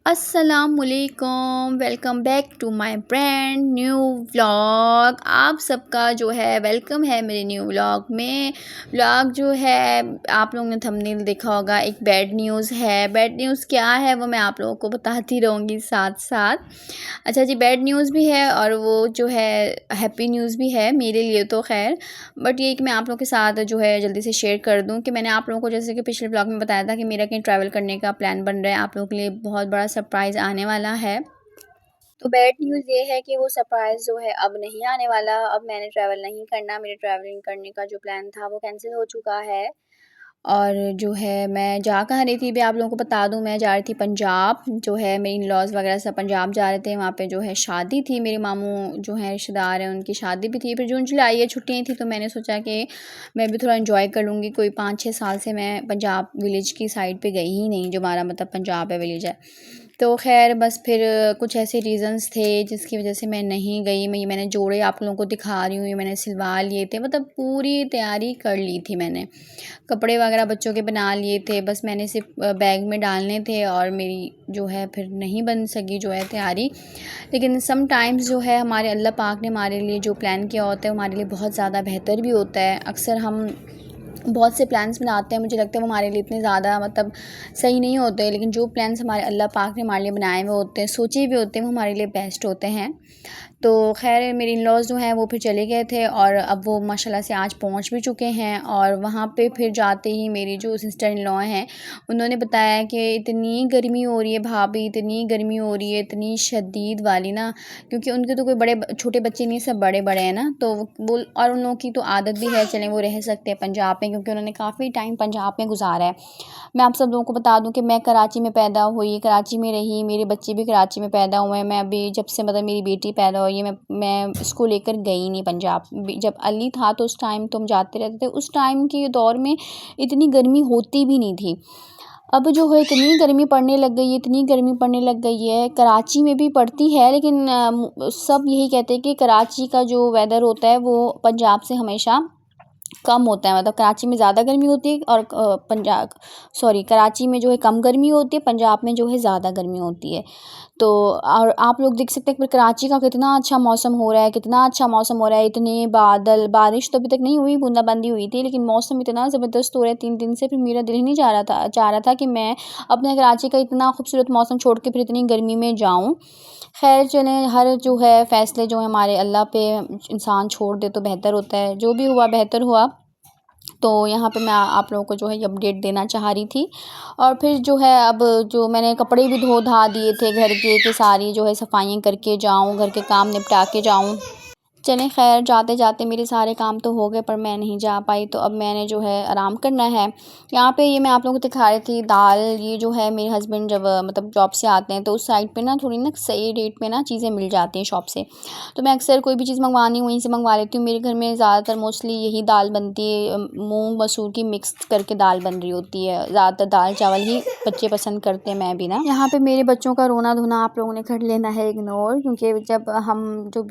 अस्सलामुअलैकुम, welcome back to my brand new vlog. आप सबका जो है वेलकम है मेरे न्यू व्लॉग में। व्लॉग जो है आप लोगों ने थंबनेल देखा होगा, एक बैड न्यूज़ है। बैड न्यूज़ क्या है वो मैं आप लोगों को बताती रहूँगी साथ साथ। अच्छा जी, बैड न्यूज़ भी है और वो जो है हैप्पी न्यूज़ भी है मेरे लिए तो खैर, बट ये कि मैं आप लोगों के साथ जो है जल्दी से शेयर कर दूं कि मैंने आप लोगों को जैसे कि पिछले ब्लॉग में बताया था कि मेरा कहीं ट्रैवल करने का प्लान बन रहा है। आप लोगों के लिए बहुत बड़ा सरप्राइज़ आने वाला है। तो बैड न्यूज़ ये है कि वो सरप्राइज़ जो है अब नहीं आने वाला। अब मैंने ट्रैवल नहीं करना, मेरे ट्रैवलिंग करने का जो प्लान था वो कैंसिल हो चुका है। और जो है मैं जा कहाँ रही थी भी आप लोगों को बता दूँ, मैं जा रही थी पंजाब। जो है मेरी इन-लॉज़ वगैरह सब पंजाब जा रहे थे, वहाँ पे जो है शादी थी। मेरे मामू जो हैं रिश्तेदार हैं उनकी शादी भी थी। फिर जून जुलाई ये छुट्टियाँ थी तो मैंने सोचा कि मैं भी थोड़ा एंजॉय कर लूँगी। कोई 5-6 साल से मैं पंजाब विलेज की साइड पे गई ही नहीं, जो हमारा मतलब पंजाब है, विलेज है। तो ख़ैर बस फिर कुछ ऐसे रीज़न्स थे जिसकी वज़ह से मैं नहीं गई। मैंने जोड़े आप लोगों को दिखा रही हूँ, ये मैंने सिलवा लिए थे, मतलब पूरी तैयारी कर ली थी मैंने। कपड़े वगैरह बच्चों के बना लिए थे, बस मैंने सिर्फ बैग में डालने थे और मेरी जो है फिर नहीं बन सकी जो है तैयारी। लेकिन सम टाइम्स जो है हमारे अल्लाह पाक ने हमारे लिए जो प्लान किया होता है वो हमारे लिए बहुत ज़्यादा बेहतर भी होता है। अक्सर हम बहुत से प्लान्स बनाते हैं, मुझे लगता है वो हमारे लिए इतने ज़्यादा मतलब सही नहीं होते, लेकिन जो प्लान्स हमारे अल्लाह पाक ने हमारे लिए बनाए हुए होते हैं, सोचे हुए होते हैं, वो हमारे लिए बेस्ट होते हैं। तो ख़ैर मेरे इन-लॉज़ जो हैं वो फिर चले गए थे और अब वो माशाल्लाह से आज पहुंच भी चुके हैं। और वहाँ पे फिर जाते ही मेरी जो सिस्टर इन लॉ हैं उन्होंने बताया कि इतनी गर्मी हो रही है भाभी, इतनी गर्मी हो रही है, इतनी शदीद वाली ना, क्योंकि उनके तो कोई बड़े छोटे बच्चे नहीं, सब बड़े-बड़े हैं ना, तो वो और उन लोगों की तो आदत भी है, चलें वो रह सकते हैं पंजाब में क्योंकि उन्होंने काफ़ी टाइम पंजाब में गुजारा है। मैं आप सब लोगों को बता दूं कि मैं कराची में पैदा हुई, कराची में रही, मेरे बच्चे भी कराची में पैदा हुए हैं। मैं अभी जब से मतलब मेरी बेटी पैदा हुई है मैं इसको लेकर गई नहीं पंजाब। जब अली था तो उस टाइम तो हम जाते रहते थे, उस टाइम के दौर में इतनी गर्मी होती भी नहीं थी। अब जो है इतनी गर्मी पड़ने लग गई है, इतनी गर्मी पड़ने लग गई है, कराची में भी पड़ती है लेकिन सब यही कहते हैं कि कराची का जो वेदर होता है वो पंजाब से हमेशा कम होता है। मतलब कराची में ज़्यादा गर्मी होती है और कराची में जो है कम गर्मी होती है, पंजाब में जो है ज़्यादा गर्मी होती है। तो और आप लोग देख सकते हैं कि कराची का कितना अच्छा मौसम हो रहा है, कितना अच्छा मौसम हो रहा है। इतने बादल, बारिश तो अभी तक नहीं हुई, बूंदाबांदी हुई थी, लेकिन मौसम इतना ज़बरदस्त हो रहा है 3 दिन से। फिर मेरा दिल ही नहीं चाह रहा था कि मैं अपने कराची का इतना खूबसूरत मौसम छोड़ के फिर इतनी गर्मी में जाऊँ। खैर चलें, हर जो है फ़ैसले जो है हमारे अल्लाह पे इंसान छोड़ दे तो बेहतर होता है। जो भी हुआ बेहतर हुआ। तो यहाँ पे मैं आप लोगों को जो है ये अपडेट देना चाह रही थी। और फिर जो है अब जो मैंने कपड़े भी धो धा दिए थे घर के कि सारी जो है सफाइयाँ करके जाऊँ, घर के काम निपटा के जाऊँ। चलें खैर, जाते-जाते मेरे सारे काम तो हो गए पर मैं नहीं जा पाई, तो अब मैंने जो है आराम करना है। यहाँ पे ये मैं आप लोगों को दिखा रही थी दाल, ये जो है मेरे हस्बैंड जब मतलब जॉब से आते हैं तो उस साइड पे ना थोड़ी ना सही रेट पे ना चीज़ें मिल जाती हैं शॉप से। तो मैं अक्सर कोई भी चीज़ मंगवानी वहीं से मंगवा लेती हूँ। मेरे घर में ज़्यादातर मोस्टली यही दाल बनती है, मूँग मसूर की मिक्स करके दाल बन रही होती है। ज़्यादातर दाल चावल ही बच्चे पसंद करते हैं, मैं भी ना। यहाँ पे मेरे बच्चों का रोना-धोना आप लोगों ने कर लेना है इग्नोर, क्योंकि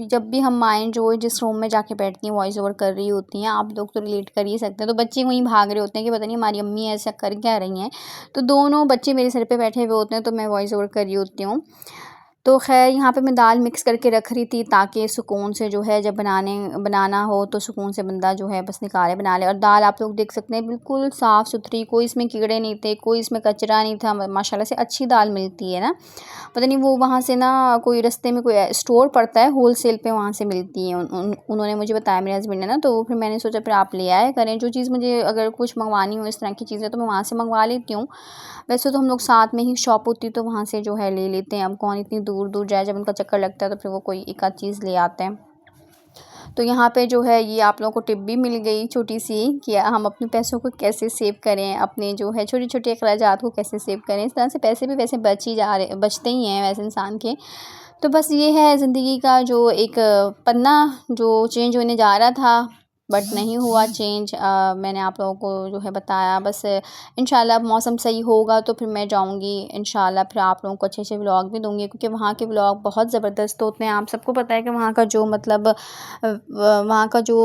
जब भी हम माएँ जो जिस रूम में जाके बैठती हैं वॉइस ओवर कर रही होती हैं, आप लोग तो रिलेट कर ही सकते हैं। तो बच्चे वहीं भाग रहे होते हैं कि पता नहीं हमारी अम्मी ऐसा कर क्या रही हैं। तो दोनों बच्चे मेरे सर पे बैठे हुए होते हैं तो मैं वॉइस ओवर कर रही होती हूँ। तो ख़ैर यहाँ पे मैं दाल मिक्स करके रख रही थी ताकि सुकून से जो है जब बनाना हो तो सुकून से बंदा जो है बस निकाले बना ले। और दाल आप लोग देख सकते हैं बिल्कुल साफ़ सुथरी, कोई इसमें कीड़े नहीं थे, कोई इसमें कचरा नहीं था। माशाल्लाह से अच्छी दाल मिलती है ना। पता नहीं वो वहाँ से ना कोई रास्ते में कोई स्टोर पड़ता है होलसेल पे, वहाँ से मिलती है। उन्होंने मुझे बताया मेरे हस्बैंड ने ना, तो फिर मैंने सोचा फिर आप ले आया करें। जो चीज़ मुझे अगर कुछ मंगवानी हो इस तरह की चीज़ें तो मैं वहाँ से मंगवा लेती हूँ। वैसे तो हम लोग साथ में ही शॉप होती है तो वहाँ से जो है ले लेते हैं। अब कौन इतनी दूर दूर जाए, जब उनका चक्कर लगता है तो फिर वो कोई एक आध चीज़ ले आते हैं। तो यहाँ पे जो है ये आप लोगों को टिप भी मिल गई छोटी सी कि हम अपने पैसों को कैसे सेव करें, अपने जो है छोटे छोटे अखराजात को कैसे सेव करें। इस तरह से पैसे भी वैसे बचते ही हैं वैसे इंसान के। तो बस ये है ज़िंदगी का जो एक पन्ना जो चेंज होने जा रहा था। बट नहीं हुआ चेंज। मैंने आप लोगों को जो है बताया। बस इंशाल्लाह मौसम सही होगा तो फिर मैं जाऊंगी इंशाल्लाह, फिर आप लोगों को अच्छे अच्छे व्लॉग भी दूंगी, क्योंकि वहाँ के व्लॉग बहुत ज़बरदस्त होते हैं। आप सबको पता है कि वहाँ का जो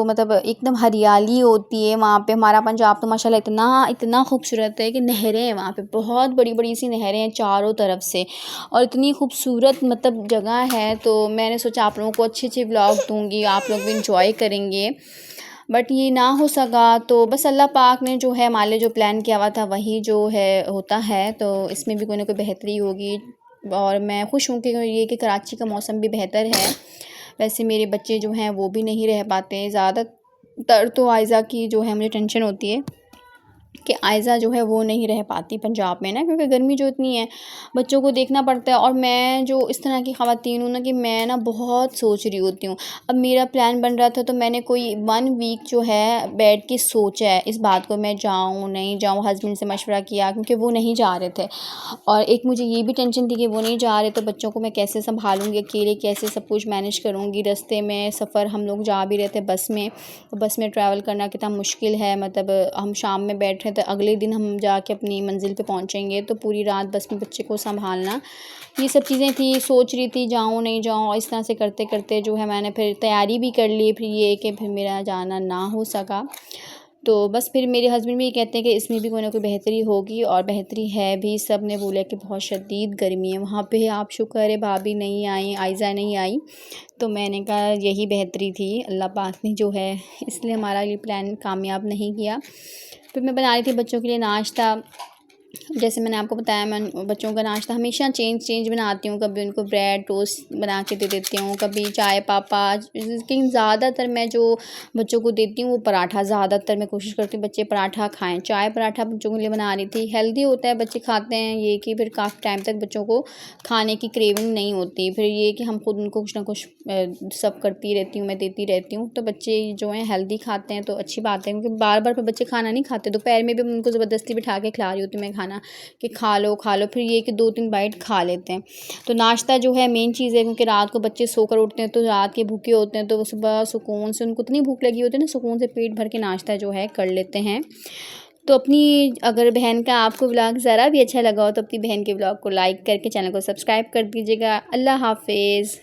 मतलब एकदम हरियाली होती है वहाँ पे। हमारा पंजाब तो माशाल्लाह इतना इतना खूबसूरत है कि नहरें हैं वहाँ पे, बहुत बड़ी बड़ी सी नहरें हैं चारों तरफ से, और इतनी खूबसूरत मतलब जगह है। तो मैंने सोचा आप लोगों को अच्छे अच्छे व्लॉग दूंगी, आप लोग भी इंजॉय करेंगे। बट ये ना हो सका तो बस अल्लाह पाक ने जो है हमारे लिए जो प्लान किया हुआ था वही जो है होता है, तो इसमें भी कोई ना कोई बेहतरी होगी। और मैं खुश हूँ कि ये कि कराची का मौसम भी बेहतर है। वैसे मेरे बच्चे जो हैं वो भी नहीं रह पाते ज़्यादातर, तो आयज़ा की जो है मुझे टेंशन होती है कि आयज़ा जो है वो नहीं रह पाती पंजाब में ना, क्योंकि गर्मी जो इतनी है बच्चों को देखना पड़ता है। और मैं जो इस तरह की ख़वातीन हूँ ना कि मैं ना बहुत सोच रही होती हूँ। अब मेरा प्लान बन रहा था तो मैंने कोई 1 वीक जो है बैठ के सोचा है इस बात को, मैं जाऊँ नहीं जाऊँ। हस्बैंड से मशवरा किया क्योंकि वो नहीं जा रहे थे, और एक मुझे ये भी टेंशन थी कि वो नहीं जा रहे तो बच्चों को मैं कैसे संभालूँगी अकेले, कैसे सब कुछ मैनेज करूँगी। रास्ते में सफ़र हम लोग जा भी रहे थे बस में, तो बस में ट्रैवल करना कितना मुश्किल है। मतलब हम शाम में बैठ रहे थे, अगले दिन हम जाके अपनी मंजिल पे पहुंचेंगे, तो पूरी रात बस में बच्चे को संभालना, ये सब चीज़ें थी। सोच रही थी जाऊं नहीं जाऊं, इस तरह से करते करते जो है मैंने फिर तैयारी भी कर ली। फिर ये कि फिर मेरा जाना ना हो सका, तो बस फिर मेरे हस्बैंड भी ये कहते हैं कि इसमें भी कोई ना कोई बेहतरी होगी, और बेहतरी है भी। सब ने बोला कि बहुत शदीद गर्मी है वहाँ पे, आप शुक्र है भाभी नहीं आई, आयज़ा नहीं आई। तो मैंने कहा यही बेहतरी थी, अल्लाह पाक ने जो है इसलिए हमारा ये प्लान कामयाब नहीं किया। फिर मैं बना रही थी बच्चों के लिए नाश्ता। जैसे मैंने आपको बताया, मैं बच्चों का नाश्ता हमेशा चेंज बनाती हूँ। कभी उनको ब्रेड टोस्ट बना के दे देती हूँ, कभी चाय पापा, लेकिन ज़्यादातर मैं जो बच्चों को देती हूँ वो पराठा, ज़्यादातर मैं कोशिश करती हूँ बच्चे पराठा खाएं। चाय पराठा बच्चों के लिए बना रही थी, हेल्दी होता है, बच्चे खाते हैं। ये कि फिर काफ़ी टाइम तक बच्चों को खाने की क्रेविंग नहीं होती। फिर ये कि हम खुद उनको कुछ ना कुछ सब करती रहती हूँ, मैं देती रहती हूँ, तो बच्चे जो हैं हेल्दी खाते हैं तो अच्छी बात है। क्योंकि बार बार फिर बच्चे खाना नहीं खाते। दोपहर में भी मैं उनको ज़बरदस्ती बिठा के खिला रही होती हूँ मैं खाना, कि खा लो खा लो, फिर ये कि 2-3 बाइट खा लेते हैं। तो नाश्ता जो है मेन चीज़ है, क्योंकि रात को बच्चे सोकर उठते हैं तो रात के भूखे होते हैं, तो वो सुबह सुकून से, उनको इतनी भूख लगी होती है ना, सुकून से पेट भर के नाश्ता जो है कर लेते हैं। तो अपनी अगर बहन का आपको व्लॉग ज़रा भी अच्छा लगा हो तो अपनी बहन के व्लॉग को लाइक करके चैनल को सब्सक्राइब कर दीजिएगा। अल्लाह हाफिज़।